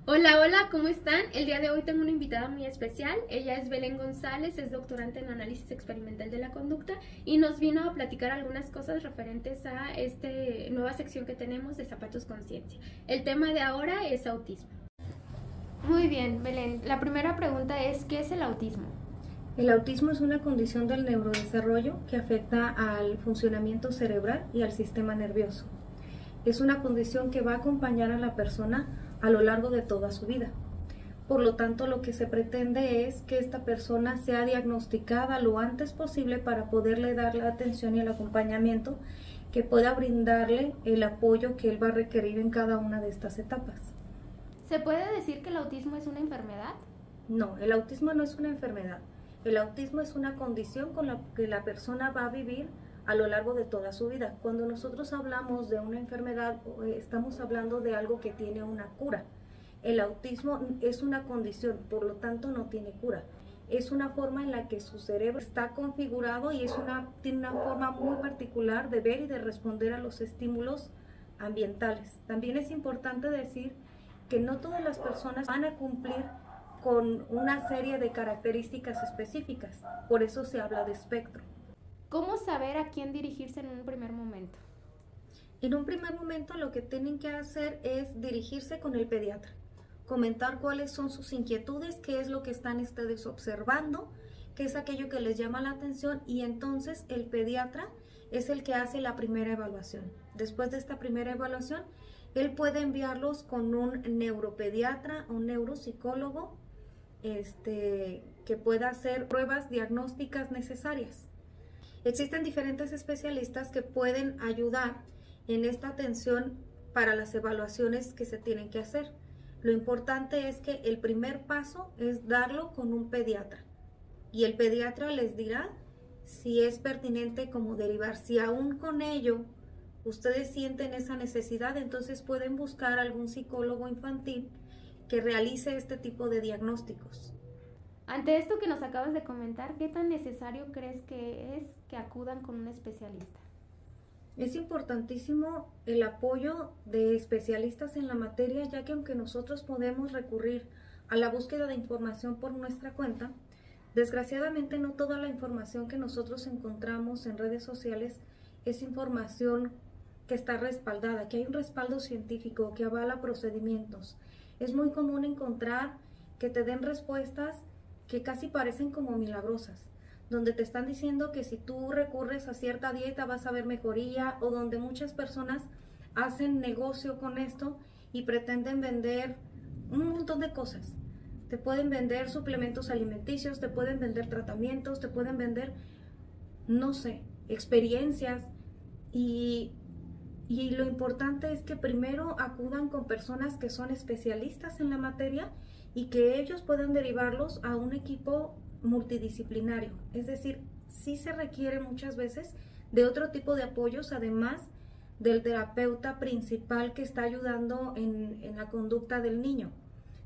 Hola, hola, ¿cómo están? El día de hoy tengo una invitada muy especial. Ella es Belén González, es doctorante en análisis experimental de la conducta y nos vino a platicar algunas cosas referentes a esta nueva sección que tenemos de Zapatos Conciencia. El tema de ahora es autismo. Muy bien, Belén. La primera pregunta es, ¿qué es el autismo? El autismo es una condición del neurodesarrollo que afecta al funcionamiento cerebral y al sistema nervioso. Es una condición que va a acompañar a la persona a lo largo de toda su vida. Por lo tanto, lo que se pretende es que esta persona sea diagnosticada lo antes posible para poderle dar la atención y el acompañamiento que pueda brindarle el apoyo que él va a requerir en cada una de estas etapas. ¿Se puede decir que el autismo es una enfermedad? No, el autismo no es una enfermedad. El autismo es una condición con la que la persona va a vivir a lo largo de toda su vida. Cuando nosotros hablamos de una enfermedad, estamos hablando de algo que tiene una cura. El autismo es una condición, por lo tanto no tiene cura. Es una forma en la que su cerebro está configurado y tiene una forma muy particular de ver y de responder a los estímulos ambientales. También es importante decir que no todas las personas van a cumplir con una serie de características específicas, por eso se habla de espectro. ¿Cómo saber a quién dirigirse en un primer momento? En un primer momento lo que tienen que hacer es dirigirse con el pediatra, comentar cuáles son sus inquietudes, qué es lo que están ustedes observando, qué es aquello que les llama la atención y entonces el pediatra es el que hace la primera evaluación. Después de esta primera evaluación, él puede enviarlos con un neuropediatra o un neuropsicólogo que pueda hacer pruebas diagnósticas necesarias. Existen diferentes especialistas que pueden ayudar en esta atención para las evaluaciones que se tienen que hacer. Lo importante es que el primer paso es darlo con un pediatra y el pediatra les dirá si es pertinente como derivar. Si aún con ello ustedes sienten esa necesidad, entonces pueden buscar algún psicólogo infantil que realice este tipo de diagnósticos. Ante esto que nos acabas de comentar, ¿qué tan necesario crees que es que acudan con un especialista? Es importantísimo el apoyo de especialistas en la materia, ya que aunque nosotros podemos recurrir a la búsqueda de información por nuestra cuenta, desgraciadamente no toda la información que nosotros encontramos en redes sociales es información que está respaldada, que hay un respaldo científico que avala procedimientos. Es muy común encontrar que te den respuestas que casi parecen como milagrosas, donde te están diciendo que si tú recurres a cierta dieta vas a ver mejoría, o donde muchas personas hacen negocio con esto y pretenden vender un montón de cosas. Te pueden vender suplementos alimenticios, te pueden vender tratamientos, te pueden vender, no sé, experiencias y lo importante es que primero acudan con personas que son especialistas en la materia y que ellos puedan derivarlos a un equipo multidisciplinario. Es decir, sí se requiere muchas veces de otro tipo de apoyos, además del terapeuta principal que está ayudando en la conducta del niño.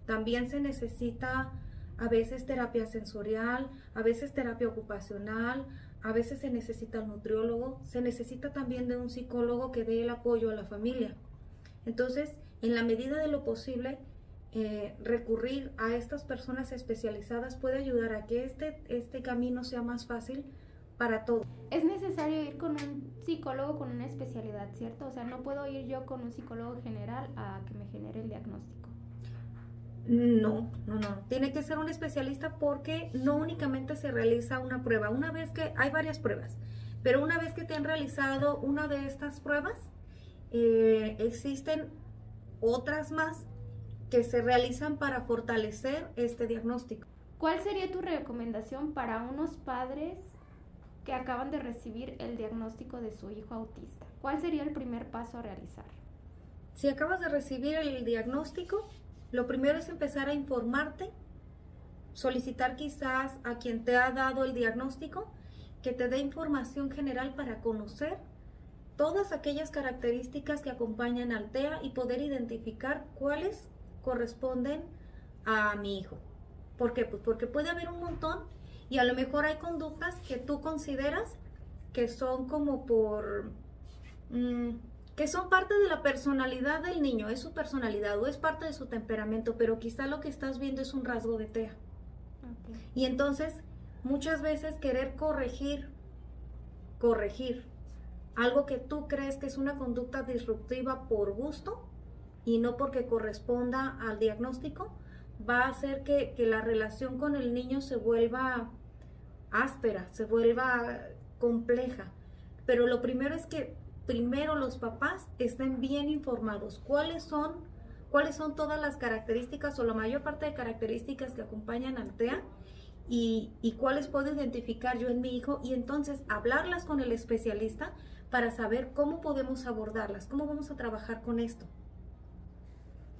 También se necesita a veces terapia sensorial, a veces terapia ocupacional, a veces se necesita un nutriólogo, se necesita también de un psicólogo que dé el apoyo a la familia. Entonces, en la medida de lo posible, recurrir a estas personas especializadas puede ayudar a que este camino sea más fácil para todos. Es necesario ir con un psicólogo con una especialidad, ¿cierto? O sea, no puedo ir yo con un psicólogo general a que me genere el diagnóstico. No. Tiene que ser un especialista porque no únicamente se realiza una prueba. Una vez que hay varias pruebas, pero una vez que te han realizado una de estas pruebas, existen otras más que se realizan para fortalecer este diagnóstico. ¿Cuál sería tu recomendación para unos padres que acaban de recibir el diagnóstico de su hijo autista? ¿Cuál sería el primer paso a realizar? Si acabas de recibir el diagnóstico, lo primero es empezar a informarte, solicitar quizás a quien te ha dado el diagnóstico que te dé información general para conocer todas aquellas características que acompañan al TEA y poder identificar cuáles corresponden a mi hijo. ¿Por qué? Pues porque puede haber un montón y a lo mejor hay conductas que tú consideras que son como que son parte de la personalidad del niño, es su personalidad o es parte de su temperamento, pero quizá lo que estás viendo es un rasgo de TEA. Ok. Y entonces, muchas veces querer corregir algo que tú crees que es una conducta disruptiva por gusto y no porque corresponda al diagnóstico, va a hacer que la relación con el niño se vuelva áspera, se vuelva compleja. Pero lo primero es que primero los papás estén bien informados cuáles son todas las características o la mayor parte de características que acompañan al TEA y cuáles puedo identificar yo en mi hijo, y entonces hablarlas con el especialista para saber cómo podemos abordarlas, cómo vamos a trabajar con esto.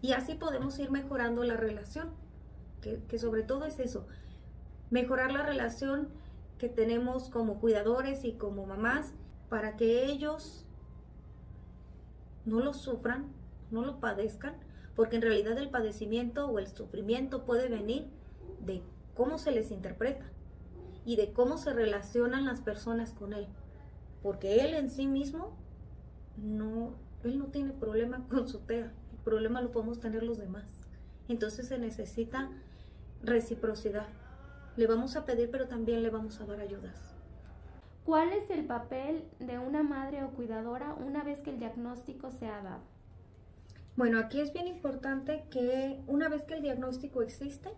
Y así podemos ir mejorando la relación, que sobre todo es eso, mejorar la relación que tenemos como cuidadores y como mamás, para que ellos no lo sufran, no lo padezcan, porque en realidad el padecimiento o el sufrimiento puede venir de cómo se les interpreta y de cómo se relacionan las personas con él, porque él en sí mismo él no tiene problema con su TEA, el problema lo podemos tener los demás. Entonces se necesita reciprocidad. Le vamos a pedir, pero también le vamos a dar ayudas. ¿Cuál es el papel de una madre o cuidadora una vez que el diagnóstico se ha dado? Bueno, aquí es bien importante que una vez que el diagnóstico existe,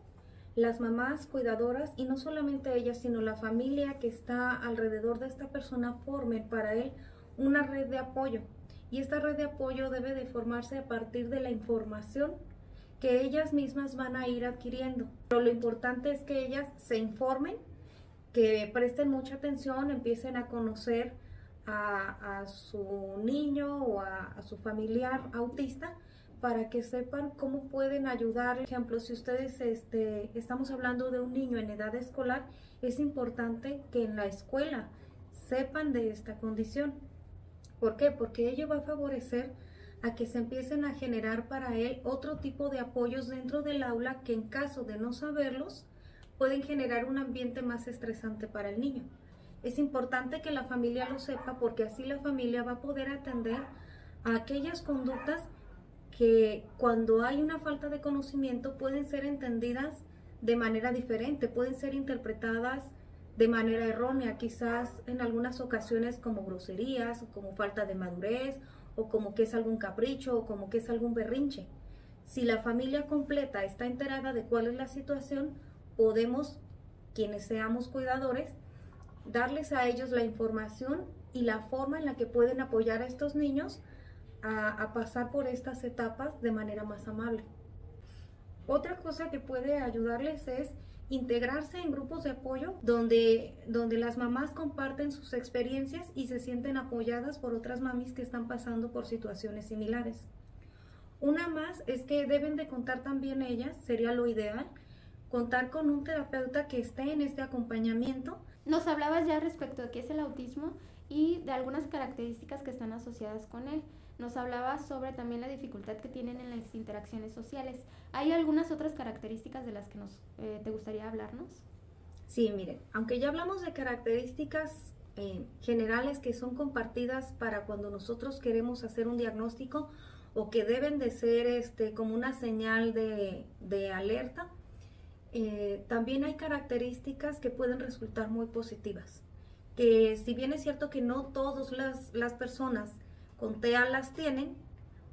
las mamás cuidadoras, y no solamente ellas, sino la familia que está alrededor de esta persona, formen para él una red de apoyo. Y esta red de apoyo debe de formarse a partir de la información que ellas mismas van a ir adquiriendo. Pero lo importante es que ellas se informen, que presten mucha atención, empiecen a conocer a su niño o a su familiar autista, para que sepan cómo pueden ayudar. Por ejemplo, si ustedes estamos hablando de un niño en edad escolar, es importante que en la escuela sepan de esta condición. ¿Por qué? Porque ello va a favorecer a que se empiecen a generar para él otro tipo de apoyos dentro del aula, que en caso de no saberlos, pueden generar un ambiente más estresante para el niño. Es importante que la familia lo sepa, porque así la familia va a poder atender a aquellas conductas que cuando hay una falta de conocimiento pueden ser entendidas de manera diferente, pueden ser interpretadas de manera errónea, quizás en algunas ocasiones como groserías, como falta de madurez, o como que es algún capricho, o como que es algún berrinche. Si la familia completa está enterada de cuál es la situación, podemos, quienes seamos cuidadores, darles a ellos la información y la forma en la que pueden apoyar a estos niños a pasar por estas etapas de manera más amable. Otra cosa que puede ayudarles es integrarse en grupos de apoyo donde las mamás comparten sus experiencias y se sienten apoyadas por otras mamis que están pasando por situaciones similares. Una más es que deben de contar también ellas, sería lo ideal, contar con un terapeuta que esté en este acompañamiento. Nos hablabas ya respecto de qué es el autismo y de algunas características que están asociadas con él. Nos hablabas sobre también la dificultad que tienen en las interacciones sociales. ¿Hay algunas otras características de las que te gustaría hablarnos? Sí, miren, aunque ya hablamos de características generales que son compartidas para cuando nosotros queremos hacer un diagnóstico, o que deben de ser como una señal de alerta, también hay características que pueden resultar muy positivas. Que si bien es cierto que no todas las personas con TEA las tienen,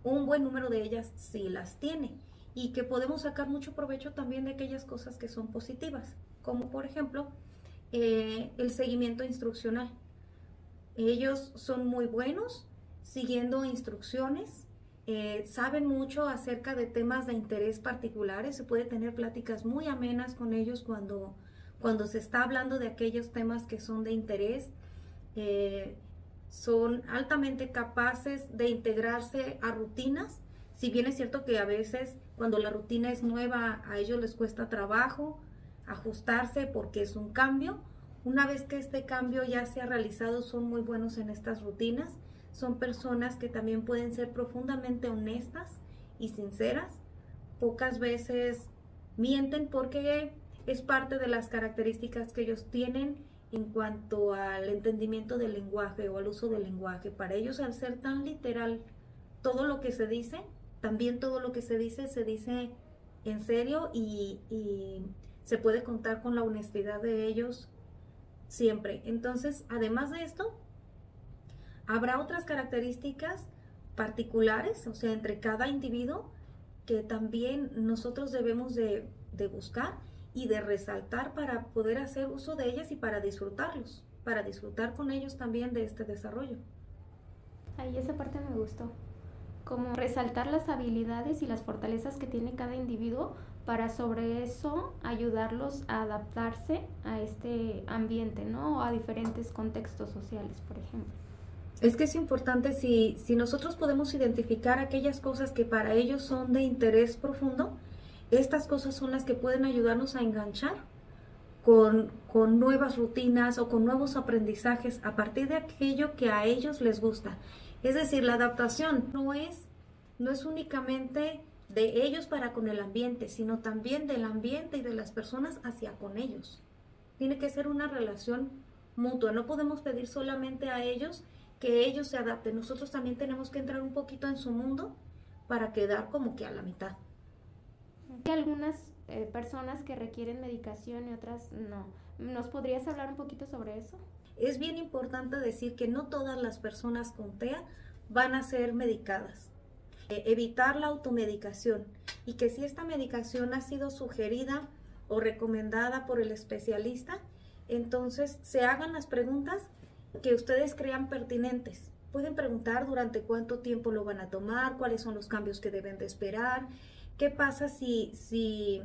un buen número de ellas sí las tiene, y que podemos sacar mucho provecho también de aquellas cosas que son positivas, como por ejemplo el seguimiento instruccional. Ellos son muy buenos siguiendo instrucciones, saben mucho acerca de temas de interés particulares, se puede tener pláticas muy amenas con ellos cuando se está hablando de aquellos temas que son de interés. Son altamente capaces de integrarse a rutinas, si bien es cierto que a veces cuando la rutina es nueva a ellos les cuesta trabajo ajustarse porque es un cambio. Una vez que este cambio ya se ha realizado, son muy buenos en estas rutinas. Son personas que también pueden ser profundamente honestas y sinceras. Pocas veces mienten porque es parte de las características que ellos tienen en cuanto al entendimiento del lenguaje o al uso del lenguaje. Para ellos, al ser tan literal todo lo que se dice, también todo lo que se dice en serio y se puede contar con la honestidad de ellos siempre. Entonces, además de esto, habrá otras características particulares, o sea, entre cada individuo, que también nosotros debemos de buscar y de resaltar para poder hacer uso de ellas y para disfrutarlos, para disfrutar con ellos también de este desarrollo. Ahí esa parte me gustó, como resaltar las habilidades y las fortalezas que tiene cada individuo para sobre eso ayudarlos a adaptarse a este ambiente, ¿no? O a diferentes contextos sociales, por ejemplo. Es que es importante, si nosotros podemos identificar aquellas cosas que para ellos son de interés profundo, estas cosas son las que pueden ayudarnos a enganchar con nuevas rutinas o con nuevos aprendizajes a partir de aquello que a ellos les gusta. Es decir, la adaptación no es únicamente de ellos para con el ambiente, sino también del ambiente y de las personas hacia con ellos. Tiene que ser una relación mutua, no podemos pedir solamente a ellos que ellos se adapten, nosotros también tenemos que entrar un poquito en su mundo para quedar como que a la mitad. Hay algunas personas que requieren medicación y otras no. ¿Nos podrías hablar un poquito sobre eso? Es bien importante decir que no todas las personas con TEA van a ser medicadas. Evitar la automedicación y que si esta medicación ha sido sugerida o recomendada por el especialista, entonces se hagan las preguntas que ustedes crean pertinentes. Pueden preguntar durante cuánto tiempo lo van a tomar, cuáles son los cambios que deben de esperar, qué pasa si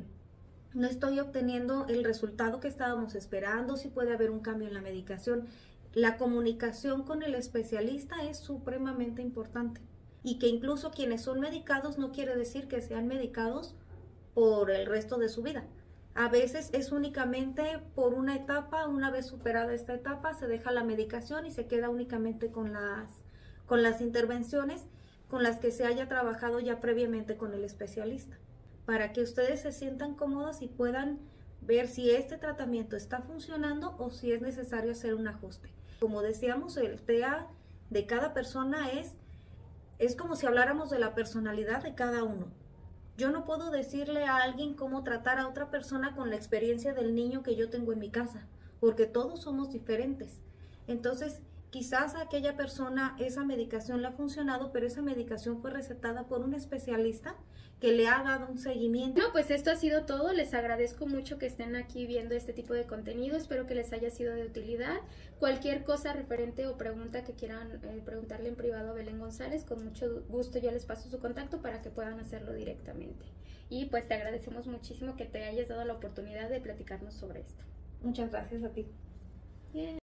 no estoy obteniendo el resultado que estábamos esperando, si puede haber un cambio en la medicación. La comunicación con el especialista es supremamente importante y que incluso quienes son medicados no quiere decir que sean medicados por el resto de su vida. A veces es únicamente por una etapa, una vez superada esta etapa, se deja la medicación y se queda únicamente con las intervenciones con las que se haya trabajado ya previamente con el especialista, para que ustedes se sientan cómodos y puedan ver si este tratamiento está funcionando o si es necesario hacer un ajuste. Como decíamos, el TEA de cada persona es como si habláramos de la personalidad de cada uno. Yo no puedo decirle a alguien cómo tratar a otra persona con la experiencia del niño que yo tengo en mi casa, porque todos somos diferentes. Entonces, quizás a aquella persona esa medicación le ha funcionado, pero esa medicación fue recetada por un especialista que le ha dado un seguimiento. No, pues esto ha sido todo. Les agradezco mucho que estén aquí viendo este tipo de contenido. Espero que les haya sido de utilidad. Cualquier cosa referente o pregunta que quieran preguntarle en privado a Belén González, con mucho gusto yo les paso su contacto para que puedan hacerlo directamente. Y pues te agradecemos muchísimo que te hayas dado la oportunidad de platicarnos sobre esto. Muchas gracias a ti. Bien.